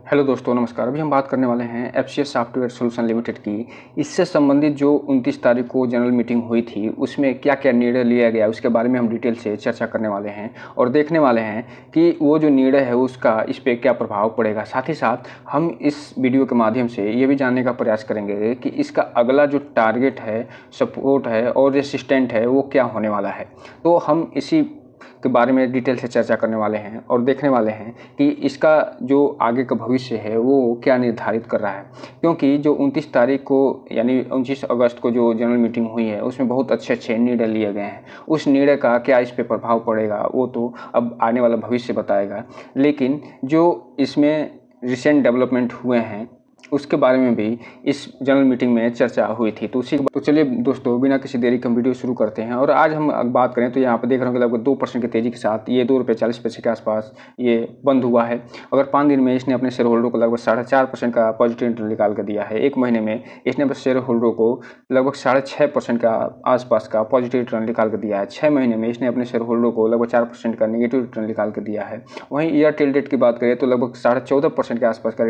Hello दोस्तों, नमस्कार। अभी हम बात करने वाले हैं एफसीएस सॉफ्टवेयर सॉल्यूशन लिमिटेड की। इससे संबंधित जो 29 तारीख को जनरल मीटिंग हुई थी, उसमें क्या-क्या निर्णय लिया गया, उसके बारे में हम डिटेल से चर्चा करने वाले हैं और देखने वाले हैं कि वो जो निर्णय है उसका इस पे क्या प्रभाव पड़ेगा। साथ ही साथ हम इस वीडियो के माध्यम से ये भी जानने का प्रयास करेंगे कि इसका अगला जो टारगेट है, सपोर्ट है और रेसिस्टेंट है, वो क्या होने वाला है। तो हम इसी के बारे में डिटेल से चर्चा करने वाले हैं और देखने वाले हैं कि इसका जो आगे का भविष्य है वो क्या निर्धारित कर रहा है। क्योंकि जो 29 तारीख को यानी 29 अगस्त को जो जनरल मीटिंग हुई है उसमें बहुत अच्छे निर्णय लिए गए हैं। उस निर्णय का क्या इस पे प्रभाव पड़ेगा वो तो अब आने वाला भविष्य बताएगा। लेकिन जो इसमें रिसेंट डेवलपमेंट हुए हैं उसके बारे में भी इस जनरल मीटिंग में चर्चा हुई थी। तो चलिए दोस्तों, बिना किसी देरी के हम वीडियो शुरू करते हैं। और आज हम बात करें तो यहाँ पर देख रहे हो कि लगभग 2% की तेज़ी के साथ ये ₹2.40 के आसपास ये बंद हुआ है। अगर 5 दिन में इसने अपने शेयर होल्डर को लगभग 4.5% का पॉजिटिव रिटर्न निकाल कर दिया है। एक महीने में इसने अपने शेयर होल्डर को लगभग 6.5% का आसपास का पॉजिटिव रिटर्न निकाल कर दिया है। 6 महीने में इसने अपने शेयर होल्डर को लगभग 4% का नेगेटिव रिटर्न निकाल कर दिया है। वहीं ईयर टिल डेट की बात करें तो लगभग 14.5% के आसपास का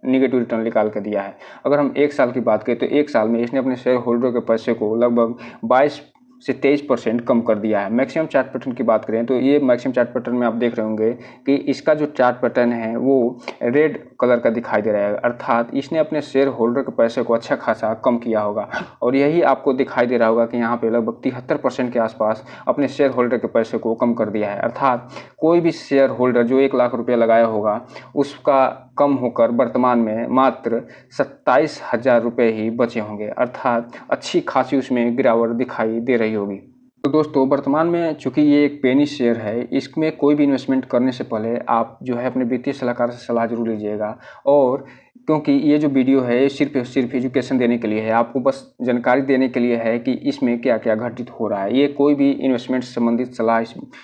नेगेटिव रिटर्न निकाल कर दिया है। अगर हम एक साल की बात करें तो एक साल में इसने अपने शेयर होल्डर के पैसे को लगभग 22 से 23% कम कर दिया है। मैक्सिमम चार्ट पैटर्न की बात करें तो ये मैक्सिमम चार्ट पैटर्न में आप देख रहे होंगे कि इसका जो चार्ट पैटर्न है वो रेड कलर का दिखाई दे रहा है, अर्थात इसने अपने शेयर होल्डर के पैसे को अच्छा खासा कम किया होगा। और यही आपको दिखाई दे रहा होगा कि यहाँ पे लगभग 73% के आसपास अपने शेयर होल्डर के पैसे को कम कर दिया है। अर्थात कोई भी शेयर होल्डर जो 1 लाख रुपये लगाया होगा उसका कम होकर वर्तमान में मात्र 27,000 रुपये ही बचे होंगे, अर्थात अच्छी खासी उसमें गिरावट दिखाई दे रही होगी। तो दोस्तों, वर्तमान में चूंकि ये एक पेनी शेयर है, इसमें कोई भी इन्वेस्टमेंट करने से पहले आप जो है अपने वित्तीय सलाहकार से सलाह जरूर लीजिएगा। और क्योंकि ये जो वीडियो है सिर्फ एजुकेशन देने के लिए है, आपको बस जानकारी देने के लिए है कि इसमें क्या क्या घटित हो रहा है। ये कोई भी इन्वेस्टमेंट से संबंधित सलाह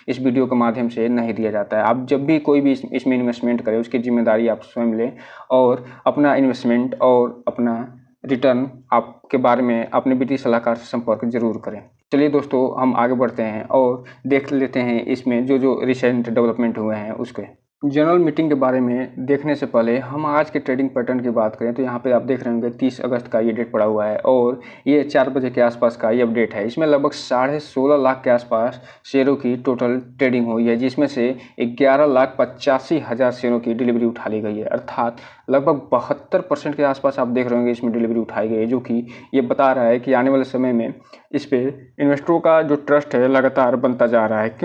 इस वीडियो के माध्यम से नहीं दिया जाता है। आप जब भी कोई भी इसमें इन्वेस्टमेंट करें उसकी जिम्मेदारी आप स्वयं लें और अपना इन्वेस्टमेंट और अपना रिटर्न आपके बारे में अपने वित्तीय सलाहकार से संपर्क जरूर करें। चलिए दोस्तों, हम आगे बढ़ते हैं और देख लेते हैं इसमें जो रिसेंट डेवलपमेंट हुए हैं उसके। जनरल मीटिंग के बारे में देखने से पहले हम आज के ट्रेडिंग पैटर्न की बात करें तो यहाँ पे आप देख रहे होंगे 30 अगस्त का ये डेट पड़ा हुआ है और ये 4 बजे के आसपास का ये अपडेट है। इसमें लगभग 16.5 लाख के आसपास शेयरों की टोटल ट्रेडिंग हुई है, जिसमें से 11,85,000 शेयरों की डिलीवरी उठा ली गई है। अर्थात लगभग 72% के आसपास आप देख रहे होंगे इसमें डिलीवरी उठाई गई है, जो कि ये बता रहा है कि आने वाले समय में इस पर इन्वेस्टरों का जो ट्रस्ट है लगातार बनता जा रहा है।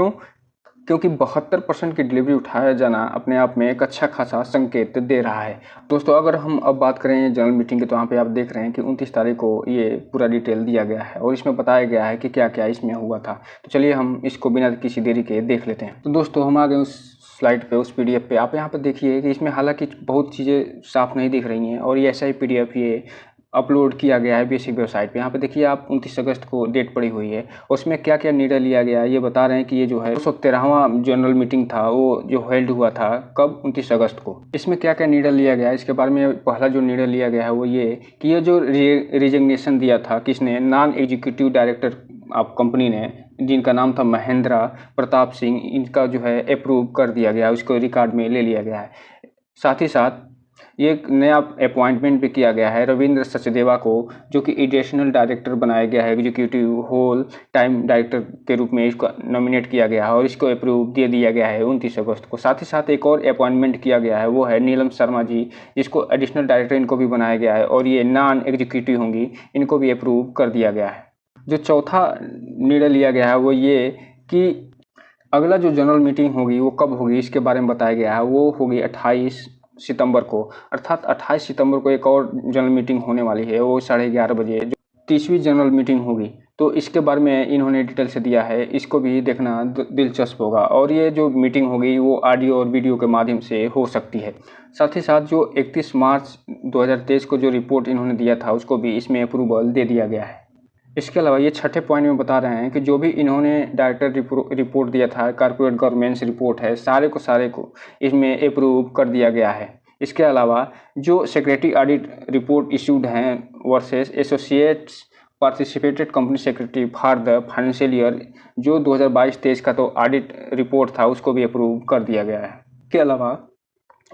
क्योंकि 72% की डिलीवरी उठाया जाना अपने आप में एक अच्छा खासा संकेत दे रहा है। दोस्तों, अगर हम अब बात करें जनरल मीटिंग की तो यहाँ पे आप देख रहे हैं कि 29 तारीख को ये पूरा डिटेल दिया गया है और इसमें बताया गया है कि क्या क्या इसमें हुआ था। तो चलिए हम इसको बिना किसी देरी के देख लेते हैं। तो दोस्तों, हम आ गए उस स्लाइड पे, उस PDF पे। आप यहाँ पर देखिए कि इसमें हालांकि बहुत चीज़ें साफ नहीं दिख रही हैं और ये ऐसा ही PDF ये अपलोड किया गया है बेसिक वेबसाइट पे। यहाँ पे देखिए आप 29 अगस्त को डेट पड़ी हुई है और उसमें क्या क्या निर्णय लिया गया है ये बता रहे हैं कि ये जो है 213वां जनरल मीटिंग था वो जो हेल्ड हुआ था कब 29 अगस्त को। इसमें क्या क्या निर्णय लिया गया है इसके बारे में पहला जो निर्णय लिया गया है वो ये कि ये जो रिजिग्नेशन दिया था किसने, नॉन एग्जीक्यूटिव डायरेक्टर आप कंपनी ने, जिनका नाम था महेंद्रा प्रताप सिंह, इनका जो है अप्रूव कर दिया गया है, उसको रिकॉर्ड में ले लिया गया है। साथ ही साथ ये एक नया अपॉइंटमेंट भी किया गया है रविंद्र सचदेवा को, जो कि एडिशनल डायरेक्टर बनाया गया है, एग्जीक्यूटिव होल टाइम डायरेक्टर के रूप में इसको नॉमिनेट किया गया है और इसको अप्रूव दे दिया गया है 29 अगस्त को। साथ ही साथ एक और अपॉइंटमेंट किया गया है, वो है नीलम शर्मा जी, जिसको एडिशनल डायरेक्टर इनको भी बनाया गया है और ये नॉन एग्जीक्यूटिव होंगी, इनको भी अप्रूव कर दिया गया है। जो चौथा निर्णय लिया गया है वो ये कि अगला जो जनरल मीटिंग होगी वो कब होगी इसके बारे में बताया गया है। वो होगी 28 सितंबर को, अर्थात 28 सितंबर को एक और जनरल मीटिंग होने वाली है, वो 11:30 बजे जो 30वीं जनरल मीटिंग होगी। तो इसके बारे में इन्होंने डिटेल से दिया है, इसको भी देखना दिलचस्प होगा। और ये जो मीटिंग होगी वो ऑडियो और वीडियो के माध्यम से हो सकती है। साथ ही साथ जो 31 मार्च 2023 को जो रिपोर्ट इन्होंने दिया था उसको भी इसमें अप्रूवल दे दिया गया है। इसके अलावा ये छठे पॉइंट में बता रहे हैं कि जो भी इन्होंने डायरेक्टर रिपोर्ट दिया था, कॉर्पोरेट गवर्नेंस रिपोर्ट है, सारे को इसमें अप्रूव कर दिया गया है। इसके अलावा जो सेक्रेटरी ऑडिट रिपोर्ट इशूड हैं versus associates participated company secretary for the financial year, जो 2022-23 का तो ऑडिट रिपोर्ट था, उसको भी अप्रूव कर दिया गया है। इसके अलावा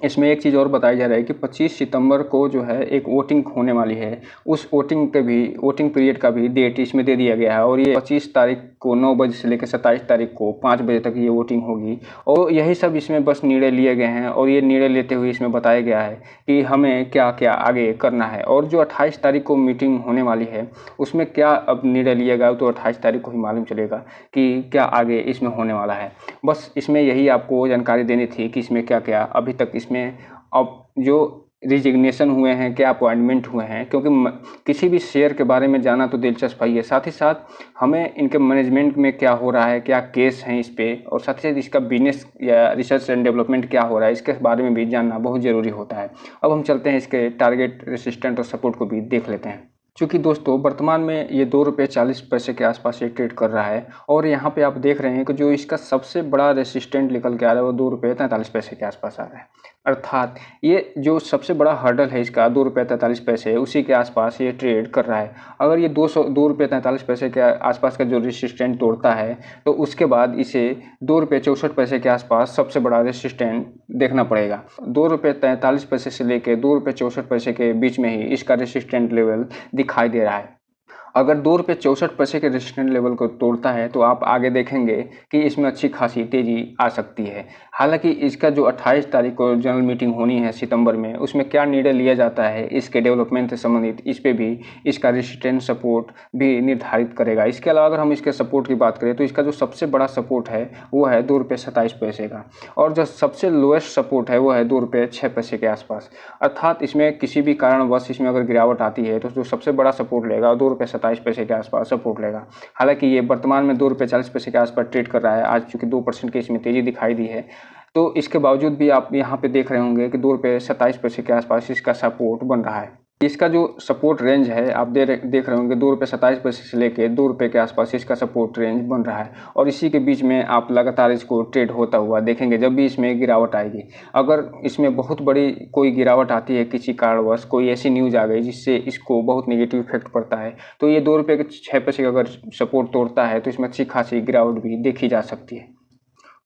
इसमें एक चीज़ और बताई जा रही है कि 25 सितंबर को जो है एक वोटिंग होने वाली है। उस वोटिंग पीरियड का भी डेट इसमें दे दिया गया है और ये 25 तारीख को 9 बजे से लेकर 27 तारीख को 5 बजे तक ये वोटिंग होगी। और यही सब इसमें बस निर्णय लिए गए हैं और ये निर्णय लेते हुए इसमें बताया गया है कि हमें क्या-क्या आगे करना है। और जो 28 तारीख को मीटिंग होने वाली है, उसमें क्या अब निर्णय लिया गया तो 28 तारीख को ही मालूम चलेगा कि क्या आगे इसमें होने वाला है। बस इसमें यही आपको जानकारी देनी थी कि इसमें क्या-क्या अभी तक इसमें अब जो रिजिग्नेशन हुए हैं, क्या अपॉइंटमेंट हुए हैं, क्योंकि किसी भी शेयर के बारे में जानना तो दिलचस्प ही है। साथ ही साथ हमें इनके मैनेजमेंट में क्या हो रहा है, क्या केस हैं इस पे, और साथ ही साथ इसका बिजनेस या रिसर्च एंड डेवलपमेंट क्या हो रहा है, इसके बारे में भी जानना बहुत ज़रूरी होता है। अब हम चलते हैं इसके टारगेट, रेसिस्टेंट और सपोर्ट को भी देख लेते हैं। चूँकि दोस्तों वर्तमान में ये ₹2.40 के आसपास ये ट्रेड कर रहा है और यहाँ पे आप देख रहे हैं कि जो इसका सबसे बड़ा रेसिस्टेंट निकल के आ रहा है वो ₹2.43 के आसपास आ रहा है। अर्थात ये जो सबसे बड़ा हर्डल है इसका ₹2.43 उसी के आसपास ये ट्रेड कर रहा है। अगर ये ₹2.43 के आसपास का जो रेसिस्टेंट तोड़ता है तो उसके बाद इसे ₹2.64 के आसपास सबसे बड़ा रेसिस्टेंट देखना पड़ेगा। ₹2.43 से लेके ₹2.64 के बीच में ही इसका रेसिस्टेंट लेवल दिखाई दे रहा है। अगर ₹2.64 के रेजिस्टेंस लेवल को तोड़ता है तो आप आगे देखेंगे कि इसमें अच्छी खासी तेज़ी आ सकती है। हालाँकि इसका जो 28 तारीख को जनरल मीटिंग होनी है सितंबर में, उसमें क्या निर्णय लिया जाता है इसके डेवलपमेंट से संबंधित, इस पे भी इसका रेजिस्टेंस सपोर्ट भी निर्धारित करेगा। इसके अलावा अगर हम इसके सपोर्ट की बात करें तो इसका जो सबसे बड़ा सपोर्ट है वो है ₹2.27 का और जो सबसे लोएस्ट सपोर्ट है वो है ₹2.06 के आसपास। अर्थात इसमें किसी भी कारणवश इसमें अगर गिरावट आती है तो जो सबसे बड़ा सपोर्ट लेगा ₹2.27 के आसपास सपोर्ट लेगा। हालाँकि ये वर्तमान में ₹2.40 के आसपास ट्रेड कर रहा है। आज चूँकि 2% की इसमें तेज़ी दिखाई दी है, तो इसके बावजूद भी आप यहाँ पे देख रहे होंगे कि ₹2.27 के आसपास इसका सपोर्ट बन रहा है। इसका जो सपोर्ट रेंज है आप देख रहे होंगे ₹2.27 से लेके ₹2 के आसपास इसका सपोर्ट रेंज बन रहा है और इसी के बीच में आप लगातार इसको ट्रेड होता हुआ देखेंगे जब भी इसमें गिरावट आएगी। अगर इसमें बहुत बड़ी कोई गिरावट आती है किसी कारणवश, कोई ऐसी न्यूज़ आ गई जिससे इसको बहुत नेगेटिव इफेक्ट पड़ता है, तो ये ₹2.06 का अगर सपोर्ट तोड़ता है तो इसमें अच्छी खासी गिरावट भी देखी जा सकती है।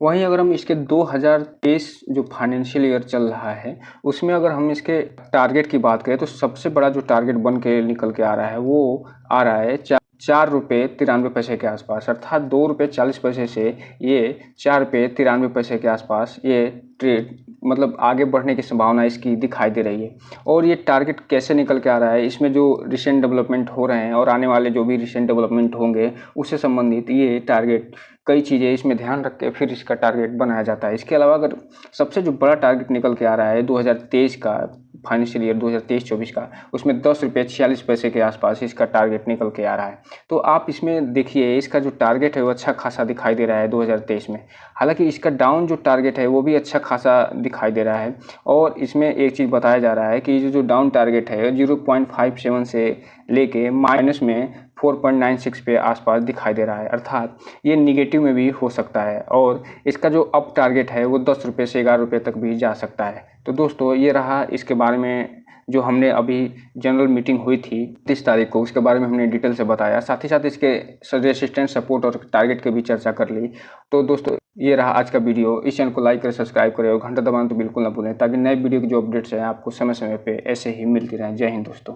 वहीं अगर हम इसके 2023 जो फाइनेंशियल ईयर चल रहा है उसमें अगर हम इसके टारगेट की बात करें तो सबसे बड़ा जो टारगेट बन के निकल के आ रहा है वो आ रहा है ₹4.93 के आसपास। अर्थात ₹2.40 से ये ₹4.93 के आसपास ये ट्रेड मतलब आगे बढ़ने की संभावना इसकी दिखाई दे रही है। और ये टारगेट कैसे निकल के आ रहा है, इसमें जो रिसेंट डेवलपमेंट हो रहे हैं और आने वाले जो भी रिसेंट डेवलपमेंट होंगे उससे संबंधित ये टारगेट, कई चीज़ें इसमें ध्यान रख के फिर इसका टारगेट बनाया जाता है। इसके अलावा अगर सबसे जो बड़ा टारगेट निकल के आ रहा है 2023 का फाइनेंशियल ईयर 2023-24 का, उसमें ₹10.46 के आसपास इसका टारगेट निकल के आ रहा है। तो आप इसमें देखिए इसका जो टारगेट है वो अच्छा खासा दिखाई दे रहा है 2023 में। हालाँकि इसका डाउन जो टारगेट है वो भी अच्छा खासा दिखाई दे रहा है और इसमें एक चीज़ बताया जा रहा है कि जो डाउन टारगेट है 0.57 से लेके माइनस में 4.96 पे आसपास दिखाई दे रहा है। अर्थात ये निगेटिव में भी हो सकता है और इसका जो अप टारगेट है वो ₹10 से ₹11 तक भी जा सकता है। तो दोस्तों ये रहा इसके बारे में जो हमने अभी जनरल मीटिंग हुई थी 30 तारीख को, उसके बारे में हमने डिटेल से बताया। साथ ही साथ इसके रेसिस्टेंस, सपोर्ट और टारगेट की भी चर्चा कर ली। तो दोस्तों ये रहा आज का वीडियो। इस चैनल को लाइक करें, सब्सक्राइब करें और घंटा दबाना तो बिल्कुल ना भूलें ताकि नए वीडियो की जो अपडेट्स हैं आपको समय समय पे ऐसे ही मिलती रहें। जय हिंद दोस्तों।